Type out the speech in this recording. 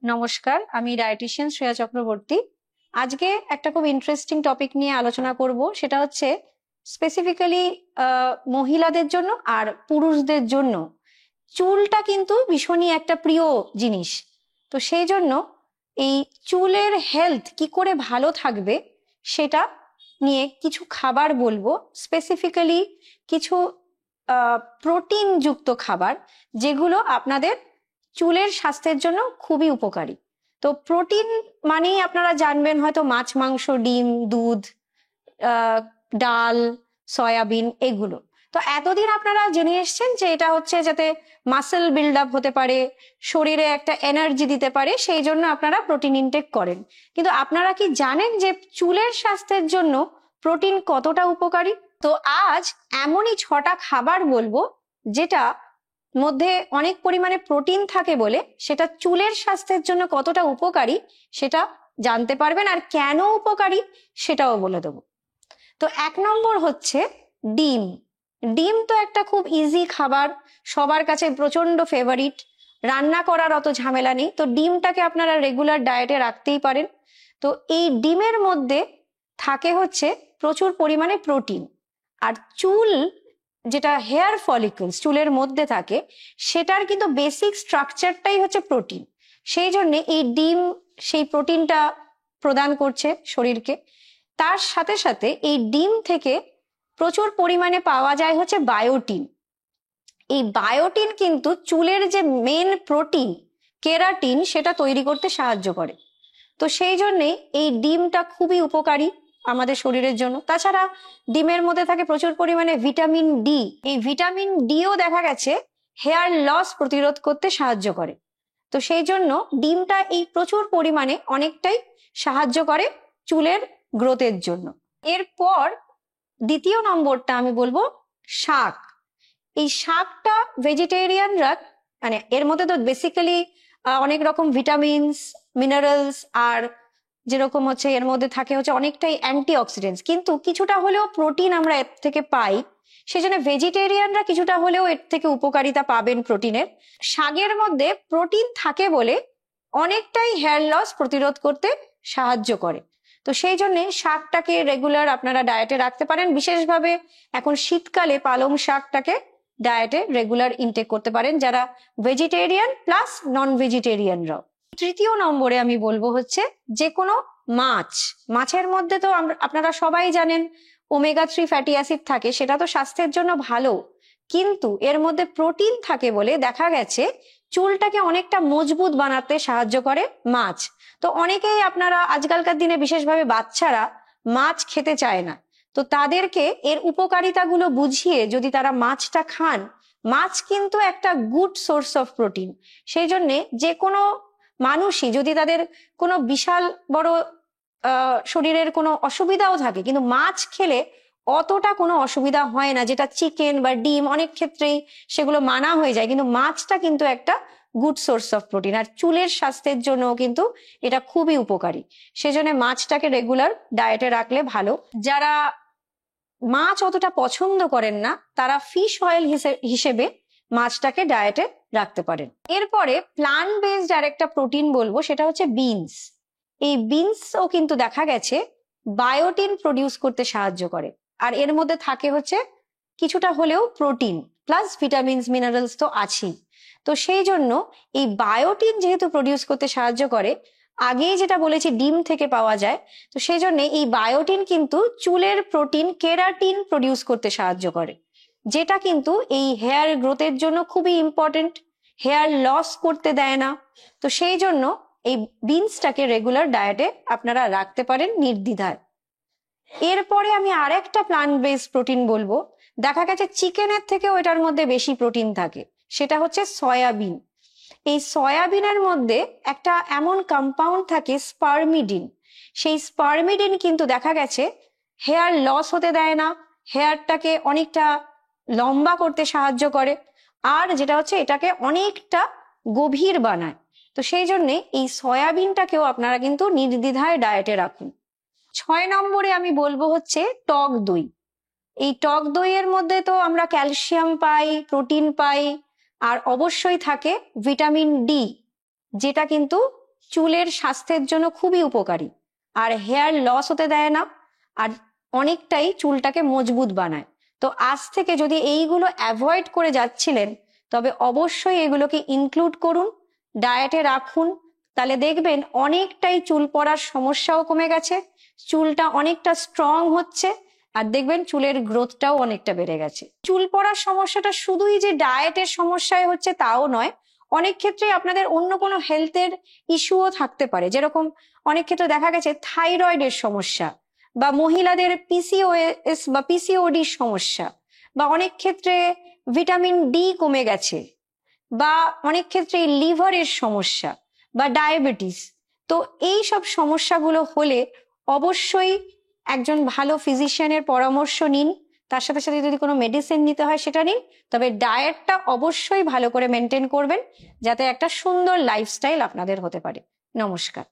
নমস্কার, আমি ডায়েটিশিয়ান শ্রেয়া চক্রবর্তী। আজকে একটা খুব ইন্টারেস্টিং টপিক নিয়ে আলোচনা করব, সেটা হচ্ছে স্পেসিফিক্যালি মহিলাদের জন্য আর পুরুষদের জন্য চুলটা কিন্তু ভীষণই একটা প্রিয় জিনিস। তো সেই জন্য এই চুলের হেলথ কি করে ভালো থাকবে সেটা নিয়ে কিছু খাবার বলবো, স্পেসিফিক্যালি কিছু প্রোটিন যুক্ত খাবার যেগুলো আপনাদের চুলের স্বাস্থ্যের জন্য খুবই উপকারী। তো প্রোটিন মানেই আপনারা জানবেন হয়তো মাছ, মাংস, ডিম, দুধ, ডাল, সয়াবিন, এগুলো। তো এতদিন আপনারা জেনে এসছেন যে এটা হচ্ছে যাতে মাসেল বিল্ড আপ হতে পারে, শরীরে একটা এনার্জি দিতে পারে, সেই জন্য আপনারা প্রোটিন ইনটেক করেন। কিন্তু আপনারা কি জানেন যে চুলের স্বাস্থ্যের জন্য প্রোটিন কতটা উপকারী? তো আজ এমনই 6টা খাবার বলবো যেটা মধ্যে অনেক পরিমাণে প্রোটিন থাকে বলে সেটা চুলের স্বাস্থ্যের জন্য কতটা উপকারী সেটা জানতে পারবেন, আর কেন উপকারী সেটাও বলে দেবো। তো 1 নম্বর হচ্ছে ডিম। ডিম তো একটা খুব ইজি খাবার, সবার কাছে প্রচন্ড ফেভারিট, রান্না করার অত ঝামেলা নেই। তো ডিমটাকে আপনারা রেগুলার ডায়েটে রাখতেই পারেন। তো এই ডিমের মধ্যে থাকে হচ্ছে প্রচুর পরিমাণে প্রোটিন। আর চুল, যেটা হেয়ার ফলিকলস চুলের মধ্যে থাকে, সেটার কিন্তু বেসিক স্ট্রাকচারটাই হচ্ছে প্রোটিন। সেই জন্য এই ডিম সেই প্রোটিনটা প্রদান করছে শরীরকে। তার সাথে সাথে এই ডিম থেকে প্রচুর পরিমাণে পাওয়া যায় হচ্ছে বায়োটিন। এই বায়োটিন কিন্তু চুলের যে মেন প্রোটিন কেরাটিন সেটা তৈরি করতে সাহায্য করে। তো সেই জন্যে এই ডিমটা খুবই উপকারী আমাদের শরীরের জন্য। তাছাড়া ডিমের মধ্যে থাকে প্রচুর পরিমাণে ভিটামিন ডি। এই ভিটামিন ডিও দেখা গেছে হেয়ার লস প্রতিরোধ করতে সাহায্য করে। তো সেই জন্য ডিমটা এই প্রচুর পরিমাণে অনেকটাই সাহায্য করে চুলের গ্রোথের জন্য। এরপর দ্বিতীয় নম্বরটা আমি বলবো শাক। এই শাকটা ভেজিটেরিয়ানরা, মানে এর মধ্যে তো বেসিক্যালি অনেক রকম ভিটামিনস, মিনারেলস, আর যেরকম হচ্ছে এর মধ্যে থাকে হচ্ছে অনেকটাই অ্যান্টিঅক্সিডেন্টস, কিন্তু কিছুটা হলেও প্রোটিন আমরা এর থেকে পাই। সেজন্য ভেজিটেরিয়ানরা কিছুটা হলেও এর থেকে উপকারিতা পাবেন প্রোটিনের। শাকের মধ্যে প্রোটিন থাকে বলে অনেকটাই হেয়ার লস প্রতিরোধ করতে সাহায্য করে। তো সেই জন্য শাকটাকে রেগুলার আপনারা ডায়েটে রাখতে পারেন। বিশেষভাবে এখন শীতকালে পালং শাকটাকে ডায়েটে রেগুলার ইনটেক করতে পারেন যারা ভেজিটেরিয়ান প্লাস নন ভেজিটেরিয়ানরাও। তৃতীয় নম্বরে আমি বলবো হচ্ছে যে কোনো মাছ। মাছের মধ্যে তো আপনারা সবাই জানেন ওমেগা 3 ফ্যাটি অ্যাসিড থাকে, সেটা তো স্বাস্থ্যের জন্য ভালো। কিন্তু এর মধ্যে প্রোটিন থাকে বলে দেখা গেছে চুলটাকে অনেকটা মজবুত বানাতে সাহায্য করে মাছ। তো অনেকেই আপনারা আজকালকার দিনে বিশেষভাবে বাচ্চারা মাছ খেতে চায় না। তো তাদেরকে এর উপকারিতাগুলো বুঝিয়ে যদি তারা মাছটা খান, মাছ কিন্তু একটা গুড সোর্স অফ প্রোটিন। সেই জন্যে যে কোনো মানুষই যদি তাদের কোনো বিশাল বড় শরীরের কোনো অসুবিধাও থাকে, কিন্তু মাছ খেলে অতটা কোনো অসুবিধা হয় না, যেটা চিকেন বা ডিম অনেক ক্ষেত্রেই সেগুলো মানা হয়ে যায়। কিন্তু মাছটা কিন্তু একটা গুড সোর্স অফ প্রোটিন, আর চুলের স্বাস্থ্যের জন্য কিন্তু এটা খুবই উপকারী। সেজন্য মাছটাকে রেগুলার ডায়েটে রাখলে ভালো। যারা মাছ অতটা পছন্দ করেন না তারা ফিশ অয়েল হিসেবে মাছটাকে ডায়েটে রাখতে পারেন। এরপরে প্লান্ট বেসড আর একটা প্রোটিন বলবো, সেটা হচ্ছে বিনস। এই বিনসও কিন্তু দেখা গেছে বায়োটিন প্রডিউস করতে সাহায্য করে, আর এর মধ্যে থাকে হচ্ছে কিছুটা হলেও প্রোটিন প্লাস ভিটামিনস, মিনারেলস তো আছেই। তো সেই জন্য এই বায়োটিন যেহেতু প্রডিউস করতে সাহায্য করে, আগেই যেটা বলেছি ডিম থেকে পাওয়া যায়, তো সেই জন্য এই বায়োটিন কিন্তু চুলের প্রোটিন কেরাটিন প্রডিউস করতে সাহায্য করে, যেটা কিন্তু এই হেয়ার গ্রোথের জন্য খুবই ইম্পর্টেন্ট, হেয়ার লস করতে দেয় না। তো সেই জন্য এই বিনসটাকে রেগুলার ডায়েটে আপনারা রাখতে পারেন নির্দ্বিধায়। এরপরে আমি আরেকটা প্লান্ট বেসড প্রোটিন বলবো, দেখা গেছে চিকেনের থেকেও এটার মধ্যে বেশি প্রোটিন থাকে, সেটা হচ্ছে সয়াবিন। এই সয়াবিনের মধ্যে একটা এমন কম্পাউন্ড থাকে স্পারমিডিন। সেই স্পারমিডিন কিন্তু দেখা গেছে হেয়ার লস হতে দেয় না, হেয়ারটাকে অনেকটা লম্বা করতে সাহায্য করে, আর যেটা হচ্ছে এটাকে অনেকটা গভীর বানায়। তো সেই জন্যে এই সয়াবিনটাকেও আপনারা কিন্তু নির্দ্বিধায় ডায়েটে রাখুন। 6 নম্বরে আমি বলবো হচ্ছে টক দই। এই টক দইয়ের মধ্যে তো আমরা ক্যালসিয়াম পাই, প্রোটিন পাই, আর অবশ্যই থাকে ভিটামিন ডি, যেটা কিন্তু চুলের স্বাস্থ্যের জন্য খুবই উপকারী, আর হেয়ার লস হতে দেয় না, আর অনেকটাই চুলটাকে মজবুত বানায়। তো আজ থেকে যদি এইগুলো অ্যাভয়েড করে যাচ্ছিলেন, তবে অবশ্যই এগুলোকে ইনক্লুড করুন, ডায়েটে রাখুন। তাহলে দেখবেন অনেকটাই চুল পড়ার সমস্যাও কমে গেছে, চুলটা অনেকটা স্ট্রং হচ্ছে, আর দেখবেন চুলের গ্রোথটাও অনেকটা বেড়ে গেছে। চুল পড়ার সমস্যাটা শুধুই যে ডায়েটের সমস্যায় হচ্ছে তাও নয়, অনেক ক্ষেত্রে আপনাদের অন্য কোনো হেলথের ইস্যুও থাকতে পারে। যেরকম অনেক ক্ষেত্রে দেখা গেছে থাইরয়েডের সমস্যা, বা মহিলাদের পিসিওএস বা পিসিওডির সমস্যা, বা অনেক ক্ষেত্রে ভিটামিন ডি কমে গেছে, বা অনেক ক্ষেত্রে লিভারের সমস্যা বা ডায়াবেটিস। তো এই সব সমস্যাগুলো হলে অবশ্যই একজন ভালো ফিজিশিয়ানের পরামর্শ নিন। তার সাথে সাথে যদি কোনো মেডিসিন নিতে হয় সেটা নিন, তবে ডায়েটটা অবশ্যই ভালো করে মেনটেন করবেন, যাতে একটা সুন্দর লাইফস্টাইল আপনাদের হতে পারে। নমস্কার।